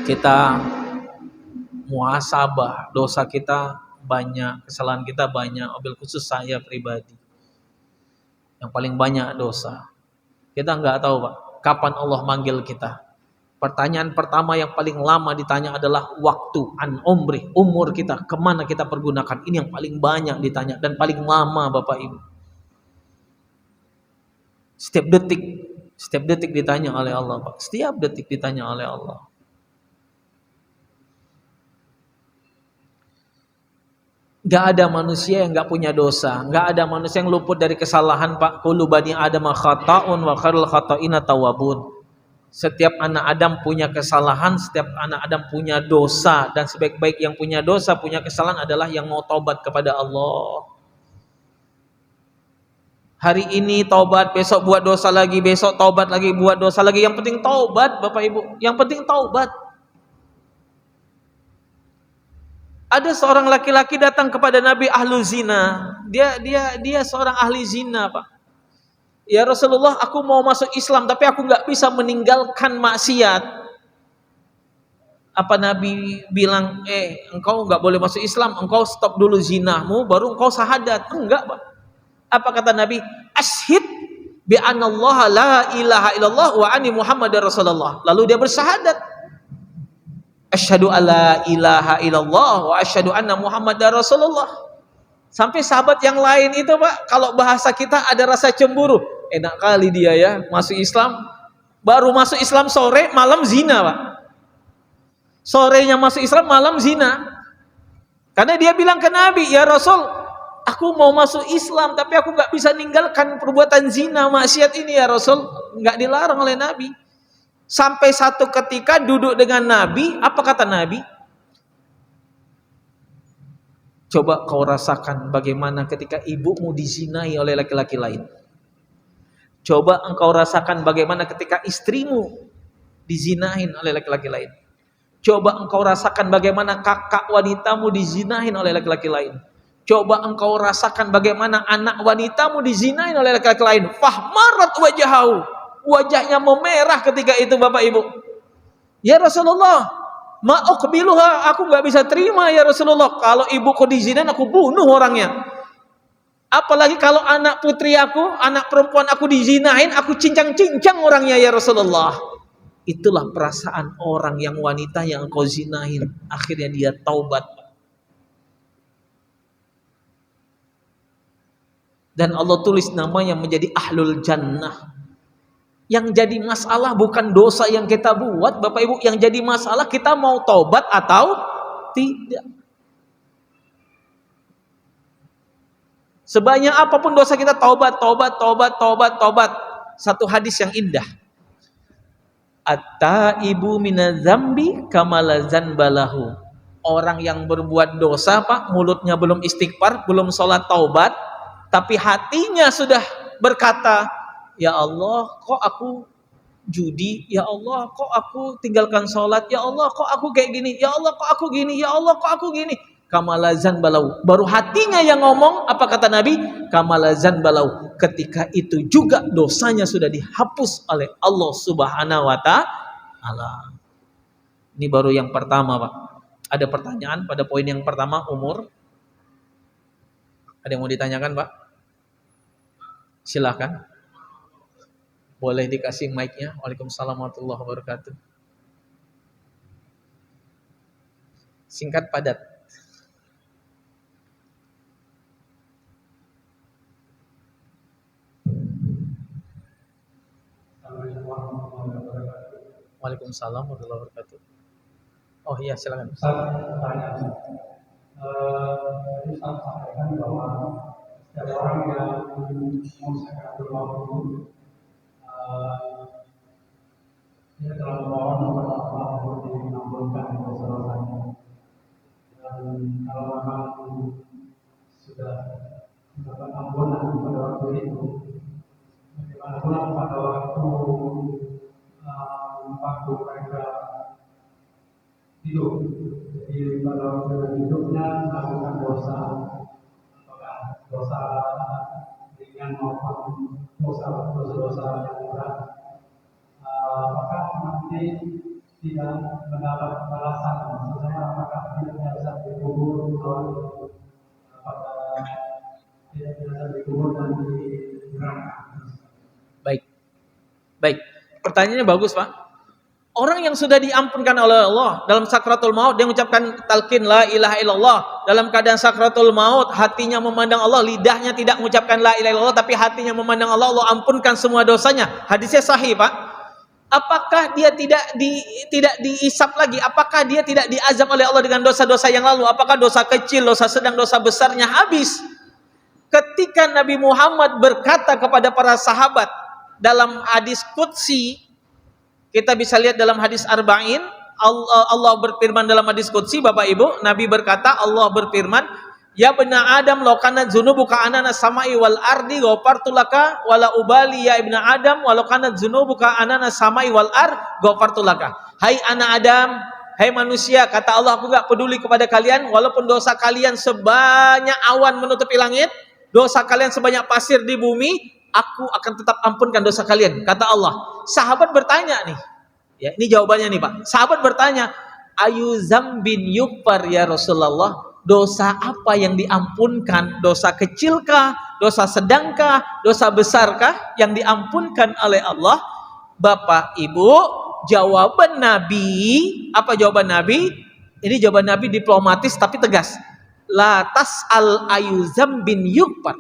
kita muhasabah, dosa kita banyak, kesalahan kita banyak, wabil khusus saya pribadi yang paling banyak dosa. Kita nggak tahu Pak, kapan Allah manggil kita. Pertanyaan pertama yang paling lama ditanya adalah waktu, an umri, umur kita, kemana kita pergunakan. Ini yang paling banyak ditanya dan paling lama Bapak Ibu. Setiap detik ditanya oleh Allah Pak. Setiap detik ditanya oleh Allah. Gak ada manusia yang gak punya dosa. Gak ada manusia yang luput dari kesalahan Pak. Kullu bani Adam khata'un wa khairul khata'ina tawwabun. Setiap anak Adam punya kesalahan, setiap anak Adam punya dosa, dan sebaik-baik yang punya dosa, punya kesalahan adalah yang mau taubat kepada Allah. Hari ini taubat, besok buat dosa lagi, besok taubat lagi, buat dosa lagi. Yang penting taubat Bapak Ibu. Yang penting taubat. Ada seorang laki-laki datang kepada Nabi ahlu zina. Dia seorang ahli zina Pak. Ya Rasulullah, aku mau masuk Islam tapi aku nggak bisa meninggalkan maksiat. Apa Nabi bilang, engkau nggak boleh masuk Islam, engkau stop dulu zinamu, baru engkau syahadat? Enggak Pak. Apa kata Nabi? Ashhid bi anallaha la ilaha illallah wa anni Muhammadar Rasulullah. Lalu dia bersyahadat. Asyhadu alla ilaha illallah wa asyhadu anna Muhammadar Rasulullah. Sampai sahabat yang lain itu Pak, kalau bahasa kita ada rasa cemburu. Enak kali dia ya, masuk Islam, baru masuk Islam sore, malam zina Pak. Sorenya masuk Islam, malam zina. Karena dia bilang ke Nabi, ya Rasul, aku mau masuk Islam tapi aku nggak bisa ninggalkan perbuatan zina, maksiat ini ya Rasul. Nggak dilarang oleh Nabi. Sampai satu ketika duduk dengan Nabi, apa kata Nabi? Coba kau rasakan bagaimana ketika ibumu dizinai oleh laki-laki lain. Coba engkau rasakan bagaimana ketika istrimu dizinahin oleh laki-laki lain. Coba engkau rasakan bagaimana kakak wanitamu dizinahin oleh laki-laki lain. Coba engkau rasakan bagaimana anak wanitamu dizinahin oleh laki-laki lain. Fahmarat wajahahu. Wajahnya memerah ketika itu Bapak Ibu. Ya Rasulullah, ma'uqbiluha, aku gak bisa terima ya Rasulullah. Kalau ibuku dizinahin, aku bunuh orangnya. Apalagi kalau anak putri aku, anak perempuan aku dizinahin, aku cincang-cincang orangnya ya Rasulullah. Itulah perasaan orang yang wanita yang engkau zinahin. Akhirnya dia taubat. Dan Allah tulis namanya menjadi ahlul jannah. Yang jadi masalah bukan dosa yang kita buat Bapak Ibu. Yang jadi masalah kita mau taubat atau tidak. Sebanyak apapun dosa kita taubat. Satu hadis yang indah. At-taibu minadz-dzambi kamala dzanbalahu. Orang yang berbuat dosa Pak, mulutnya belum istighfar, belum sholat taubat, tapi hatinya sudah berkata, ya Allah, kok aku judi? Ya Allah, kok aku tinggalkan sholat? Ya Allah, kok aku kayak gini? Ya Allah, kok aku gini? Ya Allah, kok aku gini? Kamalazan balau. Baru hatinya yang ngomong, apa kata Nabi? Kamalazan balau. Ketika itu juga dosanya sudah dihapus oleh Allah Subhanahu wa ta'ala. Ini baru yang pertama Pak. Ada pertanyaan pada poin yang pertama, umur? Ada yang mau ditanyakan Pak? Silahkan. Boleh dikasih mic-nya. Waalaikumsalam warahmatullahi wabarakatuh. Singkat padat. Waalaikumsalam warahmatullahi wabarakatuh. Oh iya, silakan. Ustaz, pertanyaan. Tadi Ustaz sampaikan bahwa setiap orang yang mengusahakan maut itu dia telah memohon kepada Allah untuk diampunkan dosa-dosanya. Dan kalau memang sudah mendapat ampunan pada waktu itu, bagaimana pula pada waktu mereka hidup. Jadi pada waktu hidupnya melakukan dosa, apakah dosa ringan maupun dosa-dosa yang berat, apakah nanti tidak mendapat balasan? Maksud saya, apakah tidak biasa dikubur atau apakah tidak biasa dikubur dan di neraka? Baik. Pertanyaannya bagus, Pak. Orang yang sudah diampunkan oleh Allah dalam sakratul maut, dia mengucapkan talqin la ilaha illallah. Dalam keadaan sakratul maut, hatinya memandang Allah, lidahnya tidak mengucapkan la ilaha illallah, tapi hatinya memandang Allah, Allah ampunkan semua dosanya. Hadisnya sahih, Pak. Apakah dia tidak dihisap lagi? Apakah dia tidak diazab oleh Allah dengan dosa-dosa yang lalu? Apakah dosa kecil, dosa sedang, dosa besarnya habis? Ketika Nabi Muhammad berkata kepada para sahabat dalam hadis qudsi, kita bisa lihat dalam hadis Arba'in, Allah berfirman dalam hadis qudsi, Bapak Ibu, Nabi berkata, Allah berfirman, ya bena Adam law kanat dzunubuka anana samai wal ardi ghafartu laka wala ubali ya ibna Adam walau kanat dzunubuka anana samai wal ard ghafartu laka. Hai anak Adam, hai manusia, kata Allah, aku enggak peduli kepada kalian walaupun dosa kalian sebanyak awan menutupi langit, dosa kalian sebanyak pasir di bumi, aku akan tetap ampunkan dosa kalian, kata Allah. Sahabat bertanya nih, ya ini jawabannya nih Pak. Sahabat bertanya, ayu zambin yukfar ya Rasulullah, dosa apa yang diampunkan? Dosa kecilkah? Dosa sedangkah? Dosa besarkah yang diampunkan oleh Allah? Bapak Ibu, jawaban Nabi, apa jawaban Nabi? Ini jawaban Nabi diplomatis tapi tegas. La tas'al ayu zambin yukfar.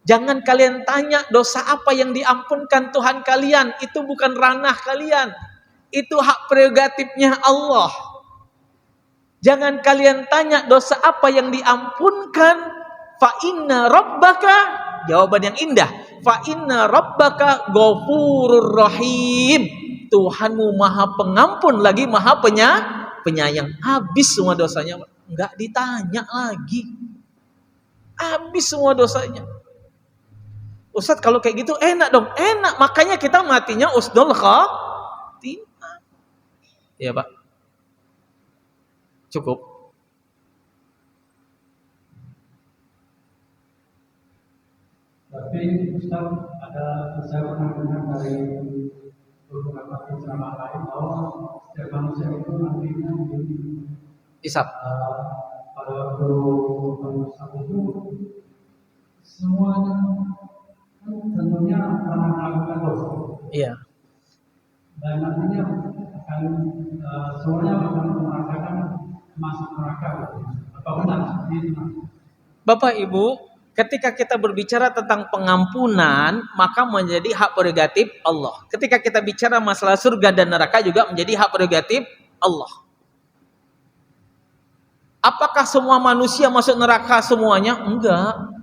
Jangan kalian tanya dosa apa yang diampunkan Tuhan kalian. Itu bukan ranah kalian. Itu hak prerogatifnya Allah. Jangan kalian tanya dosa apa yang diampunkan. Fa inna rabbaka, jawaban yang indah. Fa inna rabbaka ghafurur rahim. Tuhanmu maha pengampun lagi maha penyayang. Habis semua dosanya. Enggak ditanya lagi. Habis semua dosanya. Ustaz, kalau kayak gitu enak dong. Enak, makanya kita matinya usnul khatimah. Iya Pak. Cukup. Tapi Ustaz, saya pernah dengar dari beberapa penceramah lain bahwa setiap manusia itu nantinya Isap. pada waktu manusia itu semuanya tentunya pernah melakukan dosa. Iya. Dan nantinya akan semuanya akan merasakan masuk neraka. Apa benar? Bapak Ibu, ketika kita berbicara tentang pengampunan, maka menjadi hak prerogatif Allah. Ketika kita bicara masalah surga dan neraka juga menjadi hak prerogatif Allah. Apakah semua manusia masuk neraka semuanya? Enggak.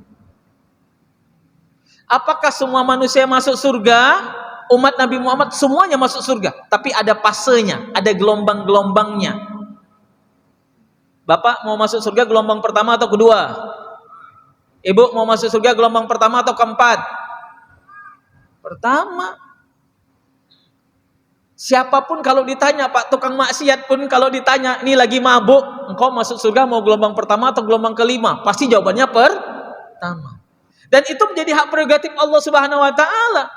Apakah semua manusia masuk surga? Umat Nabi Muhammad semuanya masuk surga. Tapi ada fasenya, ada gelombang-gelombangnya. Bapak mau masuk surga gelombang pertama atau kedua? Ibu mau masuk surga gelombang pertama atau keempat? Pertama. Siapapun kalau ditanya, Pak tukang maksiat pun kalau ditanya, ini lagi mabuk, engkau masuk surga mau gelombang pertama atau gelombang kelima? Pasti jawabannya pertama. Dan itu menjadi hak prerogatif Allah Subhanahu wa taala.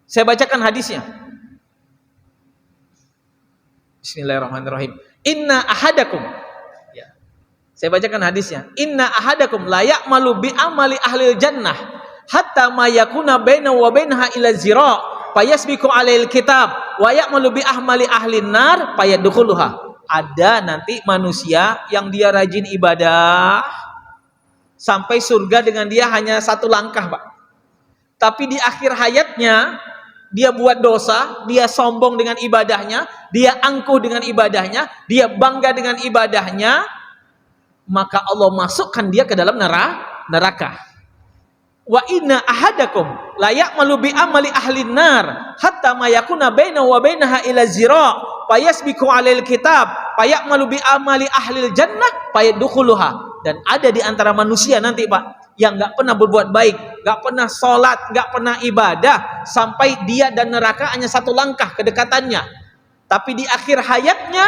Saya bacakan hadisnya. Bismillahirrahmanirrahim. Inna ahadakum. Ya. Saya bacakan hadisnya. Inna ahadakum la ya'malu bi amali ahli jannah hatta ma yakuna bainahu wa bainaha ila zira' fayasbiqu 'alail kitab wa ya'malu bi amali ahli nar fayadkhuluha. Ada nanti manusia yang dia rajin ibadah sampai surga dengan dia hanya satu langkah, Pak. Tapi di akhir hayatnya dia buat dosa, dia sombong dengan ibadahnya, dia angkuh dengan ibadahnya, dia bangga dengan ibadahnya, maka Allah masukkan dia ke dalam neraka. Wa inna ahadakum la ya'malu bi amali ahli nar hatta ma yakuna bainahu wa bainaha ila zira' fayasbiqu 'alal kitab fayamalu bi amali ahli jannah fayadkhuluha. Dan ada di antara manusia nanti Pak yang enggak pernah berbuat baik, enggak pernah salat, enggak pernah ibadah, sampai dia dan neraka hanya satu langkah kedekatannya. Tapi di akhir hayatnya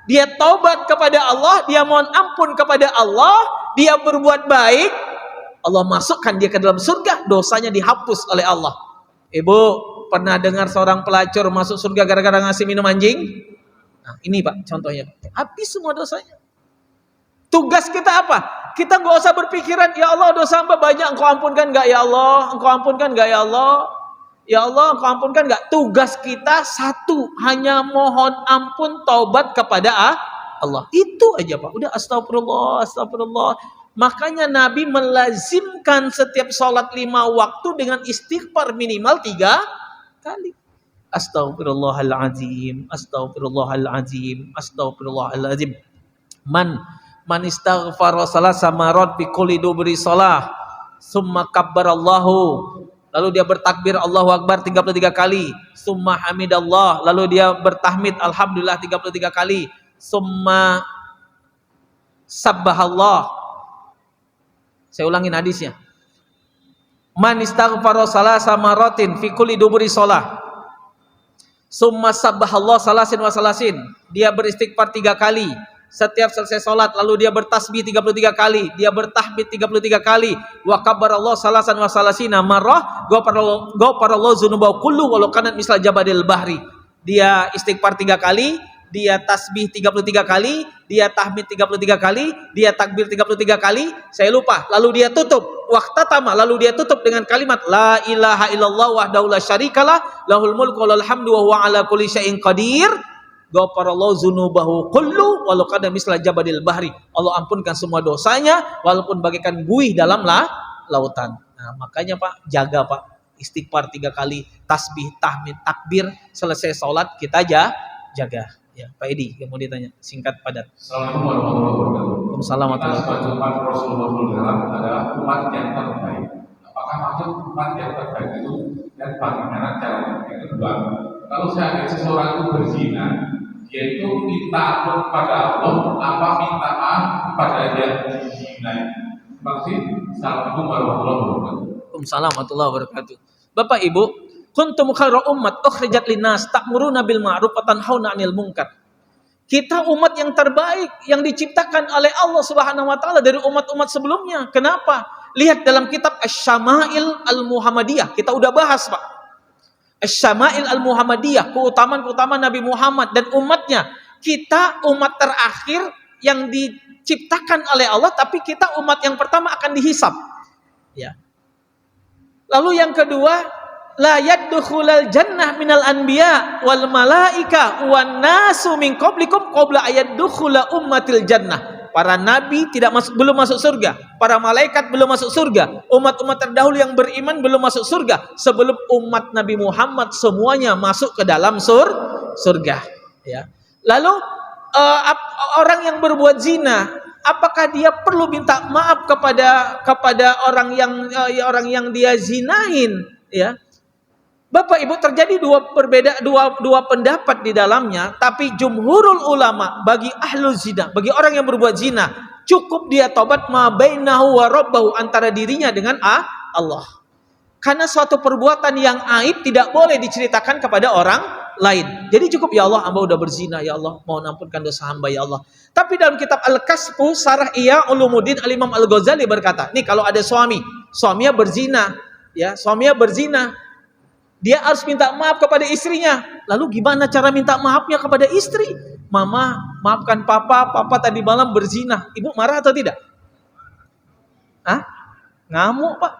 dia taubat kepada Allah, dia mohon ampun kepada Allah, dia berbuat baik, Allah masukkan dia ke dalam surga, dosanya dihapus oleh Allah. Ibu pernah dengar seorang pelacur masuk surga gara-gara ngasih minum anjing? Nah, ini Pak contohnya. Habis semua dosanya. Tugas kita apa? Kita nggak usah berpikiran, ya Allah dosa hamba banyak, engkau ampunkan nggak ya Allah? Engkau ampunkan nggak ya Allah? Ya Allah engkau ampunkan nggak? Tugas kita satu, hanya mohon ampun, taubat kepada Allah. Itu aja Pak. Udah astagfirullah, astagfirullah. Makanya Nabi melazimkan setiap sholat 5 waktu dengan istighfar minimal 3 kali. Astaghfirullahaladzim, astaghfirullahaladzim, astaghfirullahaladzim. Man istaghfara salasa marot fi kulli dubri shalah, summa kabbarallahu, lalu dia bertakbir Allahu Akbar 33 kali, summa hamidallah, lalu dia bertahmid alhamdulillah 33 kali, summa sabbahallah. Saya ulangin hadisnya. Man istaghfara salasa maratin fi kulli duburi shalah, summa sabbahallah salasin wa salasin. Dia beristighfar 3 kali setiap selesai salat, lalu dia bertasbih 33 kali, dia bertahmid 33 kali, wa kabbarallah salasan wa salasina marrah, ghafarallahu dzunubahu kullu walau kanat misla jabadil bahri. Dia istighfar 3 kali, dia tasbih 33 kali, dia tahmid 33 kali, dia takbir 33 kali, saya lupa. Lalu dia tutup, waqtatama, lalu dia tutup dengan kalimat la ilaha illallah wahdahu la syarikalah, lahul mulku wa lahul hamdu wa huwa ala kulli syai'in qadir. Ghafarallahu dzunubahu kullu walau kana misla jabadil bahri. Allah ampunkan semua dosanya walaupun bagaikan buih dalam lautan. Nah, makanya Pak, jaga Pak. Istighfar 3 kali, tasbih, tahmid, takbir, selesai salat kita jaga. Ya, Pak Edi, yang mau ditanya, singkat padat. Assalamualaikum warahmatullahi wabarakatuh. Waalaikumsalam warahmatullahi Kita sebagai umat Rasulullah adalah umat yang terbaik. Apakah maksud umat yang terbaik itu dan bagaimana caranya? Yang kedua, kalau seandainya seseorang itu berzina, dia itu minta ampun kepada Allah, apa minta maaf kepada yang dizina? Terima kasih. Assalamualaikum warahmatullahi wabarakatuh. Waalaikumsalam warahmatullahi wabarakatuh. Bapak Ibu, kuntum khairu ummat ukhrijat linnas ta'muruna bil ma'ruf wa tanhauna 'anil munkar. Kita umat yang terbaik yang diciptakan oleh Allah Subhanahu wa taala dari umat-umat sebelumnya. Kenapa? Lihat dalam kitab Asy-Syama'il Al-Muhammadiyah. Kita udah bahas, Pak. Asy-Syama'il Al-Muhammadiyah, keutamaan-keutamaan Nabi Muhammad dan umatnya. Kita umat terakhir yang diciptakan oleh Allah, tapi kita umat yang pertama akan dihisab. Ya. Lalu yang kedua, la yadkhulul jannah minal anbiya wal malaika wan nasu min qablikum qabla ayadkhula ummatil jannah. Para nabi belum masuk surga, para malaikat belum masuk surga, umat-umat terdahulu yang beriman belum masuk surga sebelum umat Nabi Muhammad semuanya masuk ke dalam surga, ya. Lalu orang yang berbuat zina, apakah dia perlu minta maaf kepada orang yang dia zinain, ya? Bapak Ibu, terjadi dua pendapat di dalamnya, tapi jumhurul ulama bagi ahlul zina, bagi orang yang berbuat zina, cukup dia tobat ma bainahu wa rabbahu, antara dirinya dengan Allah. Karena suatu perbuatan yang aib tidak boleh diceritakan kepada orang lain. Jadi cukup, ya Allah, hamba udah berzina, ya Allah, mohon ampunkan dosa hamba, ya Allah. Tapi dalam kitab Al-Kasfu Syarah Ihya Ulumuddin Al-Imam Al-Ghazali berkata, nih kalau ada suaminya berzina, ya, suaminya berzina, dia harus minta maaf kepada istrinya. Lalu gimana cara minta maafnya kepada istri? Mama, maafkan papa tadi malam berzina. Ibu marah atau tidak? Ngamuk, Pak.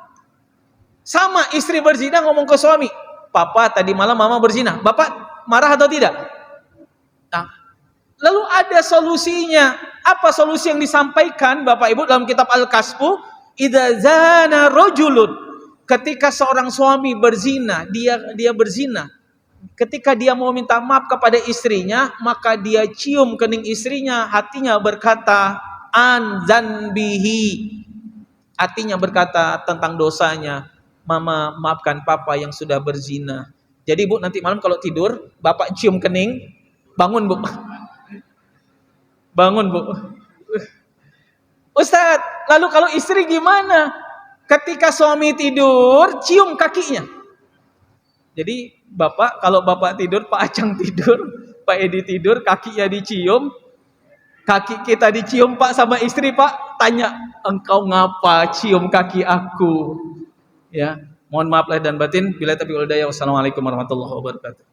Sama istri berzina ngomong ke suami, papa tadi malam mama berzina. Bapak marah atau tidak? Nah, lalu ada solusinya. Apa solusi yang disampaikan Bapak Ibu dalam kitab Al-Kasfu? Idza zana rajulun, ketika seorang suami berzina, dia berzina. Ketika dia mau minta maaf kepada istrinya, maka dia cium kening istrinya, hatinya berkata an zanbihi. Artinya berkata tentang dosanya, mama maafkan papa yang sudah berzina. Jadi Bu, nanti malam kalau tidur, bapak cium kening, bangun Bu. Bangun Bu. Ustadz, lalu kalau istri gimana? Ketika suami tidur, cium kakinya. Jadi bapak, kalau bapak tidur, Pak Acang tidur, Pak Edi tidur, kakinya dicium, kaki kita dicium Pak sama istri Pak, tanya, engkau ngapa cium kaki aku? Ya, mohon maaf lahir dan batin. Bila taufiq wal hidayah. Wassalamualaikum warahmatullahi wabarakatuh.